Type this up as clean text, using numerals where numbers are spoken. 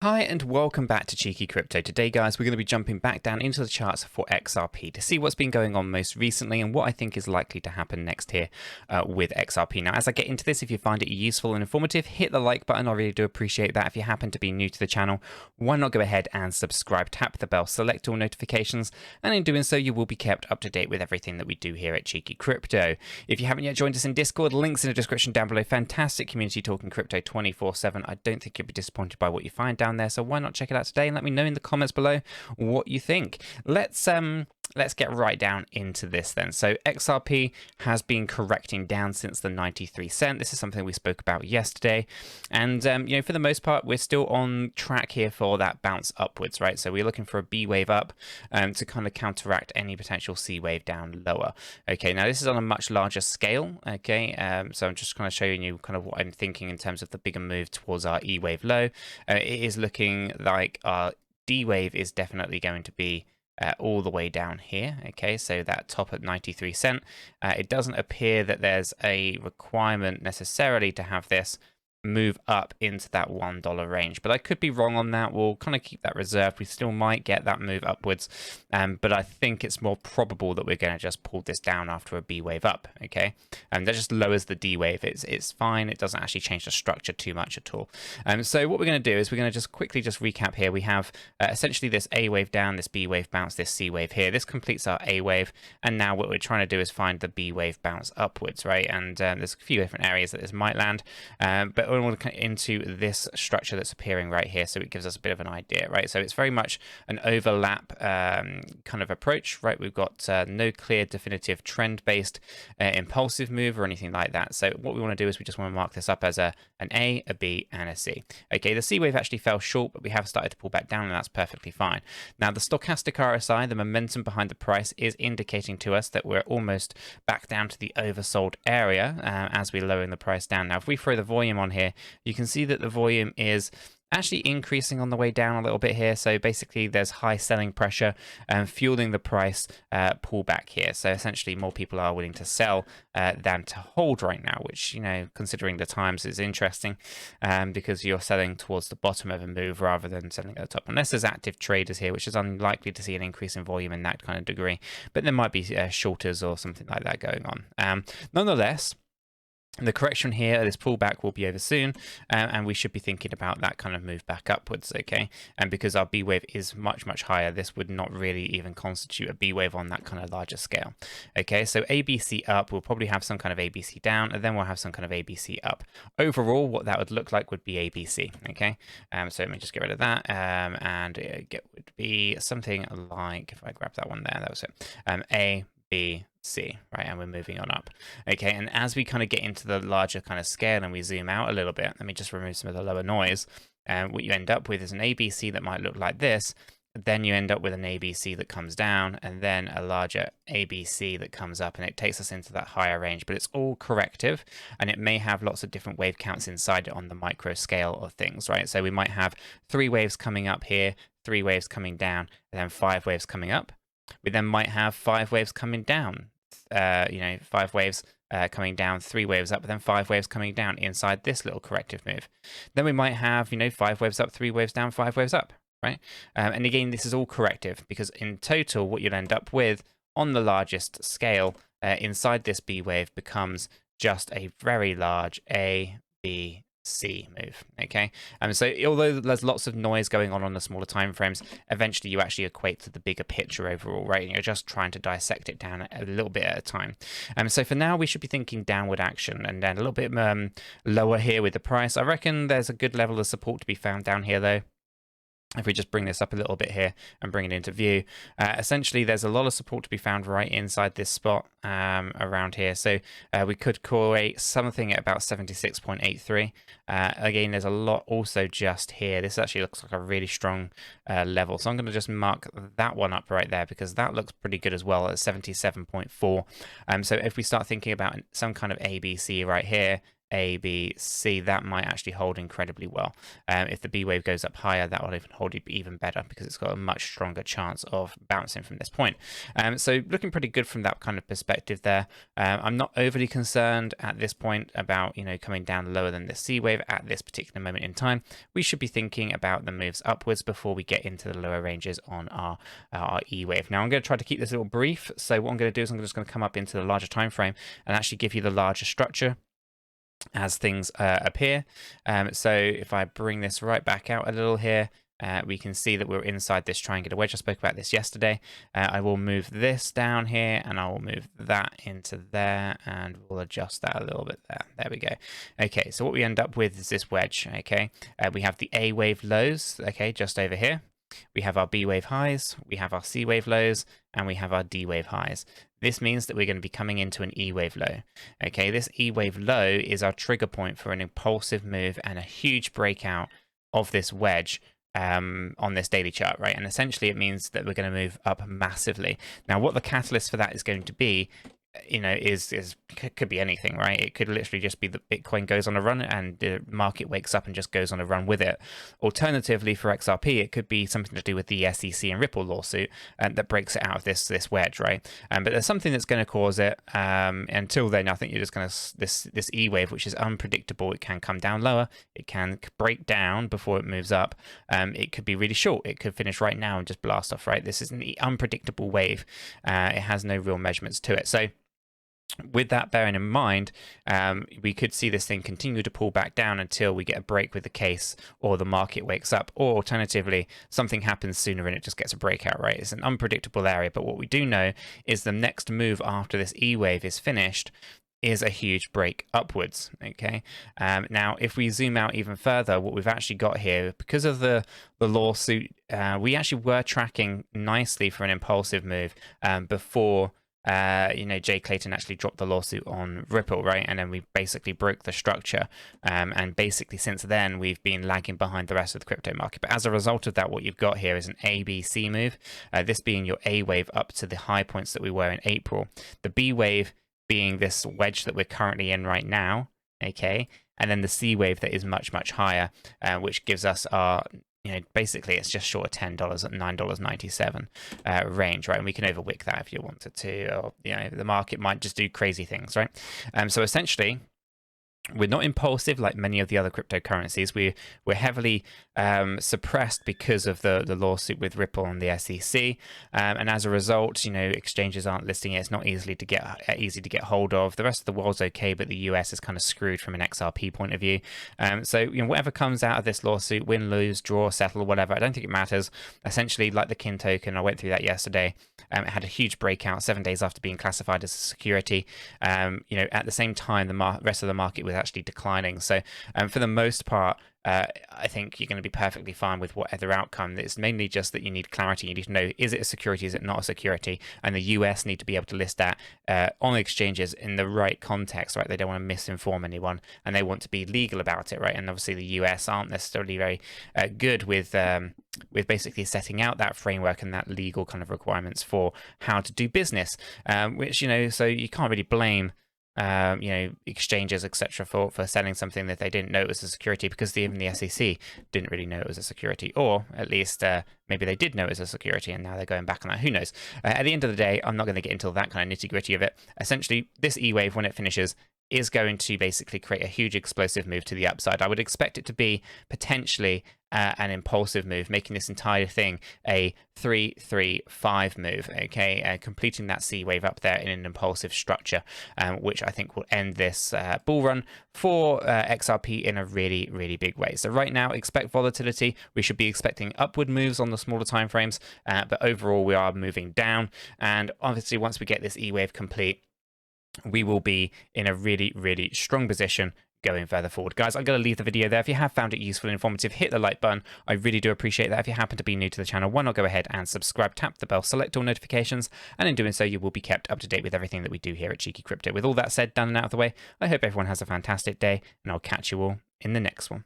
Hi and welcome back to Cheeky Crypto. Today guys, we're going to be jumping back down into the charts for XRP to see what's been going on most recently and what I think is likely to happen next here with XRP. Now as I get into this, if you find it useful and informative, hit the like button. I really do appreciate that. If you happen to be new to the channel, why not go ahead and subscribe, tap the bell, select all notifications, and in doing so you will be kept up to date with everything that we do here at Cheeky Crypto. If you haven't yet joined us in Discord, links in the description down below. Fantastic community talking crypto 24/7. I don't think you'll be disappointed by what you find down there, so why not check it out today and let me know in the comments below what you think. Let's get right down into this then. So XRP has been correcting down since the 93 cent. This is something we spoke about yesterday, and you know, for the most part we're still on track here for that bounce upwards, right? So we're looking for a B wave up to kind of counteract any potential C wave down lower. Okay, now this is on a much larger scale. Okay, so I'm just kind of showing you kind of what I'm thinking in terms of the bigger move towards our E wave low. It is looking like our D wave is definitely going to be all the way down here. Okay, so that top at 93 cent. It doesn't appear that there's a requirement necessarily to have this move up into that $1 range, but I could be wrong on that. We'll kind of keep that reserved. We still might get that move upwards, but I think it's more probable that we're going to just pull this down after a B wave up. Okay, and that just lowers the D wave. It's fine. It doesn't actually change the structure too much at all. So what we're going to do is we're going to just quickly recap here. We have essentially this A wave down, this B wave bounce, this C wave here. This completes our A wave, and now what we're trying to do is find the B wave bounce upwards, right? And there's a few different areas that this might land, but I want to get into this structure that's appearing right here, so it gives us a bit of an idea, right? So it's very much an overlap kind of approach, right? We've got no clear definitive trend-based impulsive move or anything like that. So what we want to do is we just want to mark this up as an A, a B, and a C. Okay, the C wave actually fell short, but we have started to pull back down, and that's perfectly fine. Now the stochastic RSI, the momentum behind the price, is indicating to us that we're almost back down to the oversold area as we're lowering the price down. Now if we throw the volume on here, you can see that the volume is actually increasing on the way down a little bit here. So basically there's high selling pressure and fueling the price pullback here. So essentially more people are willing to sell than to hold right now, which, you know, considering the times, is interesting because you're selling towards the bottom of a move rather than selling at the top, unless there's active traders here, which is unlikely to see an increase in volume in that kind of degree, but there might be shorters or something like that going on. Nonetheless, the correction here, this pullback, will be over soon, and we should be thinking about that kind of move back upwards, okay? And because our B wave is much, much higher, this would not really even constitute a B wave on that kind of larger scale, okay? So ABC up, we'll probably have some kind of ABC down, and then we'll have some kind of ABC up. Overall, what that would look like would be ABC, okay? So let me just get rid of that, and it would be something like, if I grab that one there, that was it, A, B, C, right? And we're moving on up. Okay, and as we kind of get into the larger kind of scale and we zoom out a little bit, let me just remove some of the lower noise, what you end up with is an ABC that might look like this. Then you end up with an ABC that comes down, and then a larger ABC that comes up, and it takes us into that higher range. But it's all corrective, and it may have lots of different wave counts inside it on the micro scale of things, right? So we might have 3 waves coming up here, 3 waves coming down, and then 5 waves coming up. We then might have 5 waves coming down, you know, 5 waves coming down, 3 waves up, and then 5 waves coming down inside this little corrective move. Then we might have, you know, 5 waves up, 3 waves down, 5 waves up, right? And again, this is all corrective, because in total, what you'll end up with on the largest scale inside this B wave becomes just a very large A, B, C move, okay? So although there's lots of noise going on the smaller time frames, eventually you actually equate to the bigger picture overall, right? And you're just trying to dissect it down a little bit at a time. So for now, we should be thinking downward action, and then a little bit lower here with the price. I reckon there's a good level of support to be found down here, though. If we just bring this up a little bit here and bring it into view, essentially there's a lot of support to be found right inside this spot around here. So we could create something at about 76.83. Again, there's a lot also just here. This actually looks like a really strong level. So I'm going to just mark that one up right there, because that looks pretty good as well at 77.4. So if we start thinking about some kind of ABC right here, A, B, C, that might actually hold incredibly well. If the B wave goes up higher, that will even hold even better because it's got a much stronger chance of bouncing from this point. So looking pretty good from that kind of perspective there. I'm not overly concerned at this point about, coming down lower than the C wave at this particular moment in time. We should be thinking about the moves upwards before we get into the lower ranges on our E wave. Now I'm going to try to keep this a little brief. So what I'm going to do is I'm just going to come up into the larger time frame and actually give you the larger structure as things appear. So if I bring this right back out a little here, we can see that we're inside this triangular wedge. I spoke about this yesterday. I will move this down here and I will move that into there and we'll adjust that a little bit there. There we go. Okay, so what we end up with is this wedge. Okay, we have the A wave lows, okay, just over here. We have our B wave highs, we have our C wave lows, and we have our D wave highs. This means that we're going to be coming into an E wave low. Okay, this E wave low is our trigger point for an impulsive move and a huge breakout of this wedge on this daily chart, right? And essentially it means that we're going to move up massively. Now, what the catalyst for that is going to be, could be anything, right? It could literally just be that Bitcoin goes on a run and the market wakes up and just goes on a run with it. Alternatively, for XRP, it could be something to do with the SEC and Ripple lawsuit that breaks it out of this wedge, right? But there's something that's going to cause it. Until then, I think you're just going to this E wave, which is unpredictable. It can come down lower. It can break down before it moves up. It could be really short. It could finish right now and just blast off, right? This is an unpredictable wave. It has no real measurements to it. So with that bearing in mind, we could see this thing continue to pull back down until we get a break with the case or the market wakes up, or alternatively, something happens sooner and it just gets a breakout, right? It's an unpredictable area, but what we do know is the next move after this E wave is finished is a huge break upwards, okay? Now, if we zoom out even further, what we've actually got here, because of the lawsuit, we actually were tracking nicely for an impulsive move before Jay Clayton actually dropped the lawsuit on Ripple, right? And then we basically broke the structure. And basically since then, we've been lagging behind the rest of the crypto market. But as a result of that, what you've got here is an ABC move, this being your A wave up to the high points that we were in April. The B wave being this wedge that we're currently in right now, okay? And then the C wave that is much, much higher, which gives us our basically it's just short of $10 at $9.97 range, right? And we can overwick that if you wanted to, or the market might just do crazy things, right? So essentially, we're not impulsive like many of the other cryptocurrencies. We're heavily suppressed because of the lawsuit with Ripple and the SEC, and as a result, exchanges aren't listing it. It's not easy to get hold of. The rest of the world's okay, but the US is kind of screwed from an XRP point of view. So whatever comes out of this lawsuit, win, lose, draw, settle, whatever, I don't think it matters. Essentially, like the kin token, I went through that yesterday. It had a huge breakout 7 days after being classified as a security. At the same time, the rest of the market was actually declining. So for the most part, I think you're going to be perfectly fine with whatever outcome. It's mainly just that you need clarity. You need to know, is it a security, is it not a security? And the US need to be able to list that on exchanges in the right context, right? They don't want to misinform anyone and they want to be legal about it, right? And obviously the US aren't necessarily very good with basically setting out that framework and that legal kind of requirements for how to do business, which, so you can't really blame exchanges, etc., for selling something that they didn't know it was a security, because even the SEC didn't really know it was a security, or at least maybe they did know it was a security and now they're going back on that. Who knows? At the end of the day, I'm not going to get into that kind of nitty gritty of it. Essentially, this E wave, when it finishes, is going to basically create a huge explosive move to the upside. I would expect it to be potentially an impulsive move, making this entire thing a 3-3-5 move, okay, completing that C wave up there in an impulsive structure, which I think will end this bull run for XRP in a really, really big way. So right now, expect volatility. We should be expecting upward moves on the smaller time frames, but overall we are moving down. And obviously, once we get this E wave complete, we will be in a really, really strong position going further forward. Guys, I'm going to leave the video there. If you have found it useful and informative, hit the like button. I really do appreciate that. If you happen to be new to the channel, why not go ahead and subscribe, tap the bell, select all notifications, and in doing so, you will be kept up to date with everything that we do here at Cheeky Crypto. With all that said, done and out of the way, I hope everyone has a fantastic day, and I'll catch you all in the next one.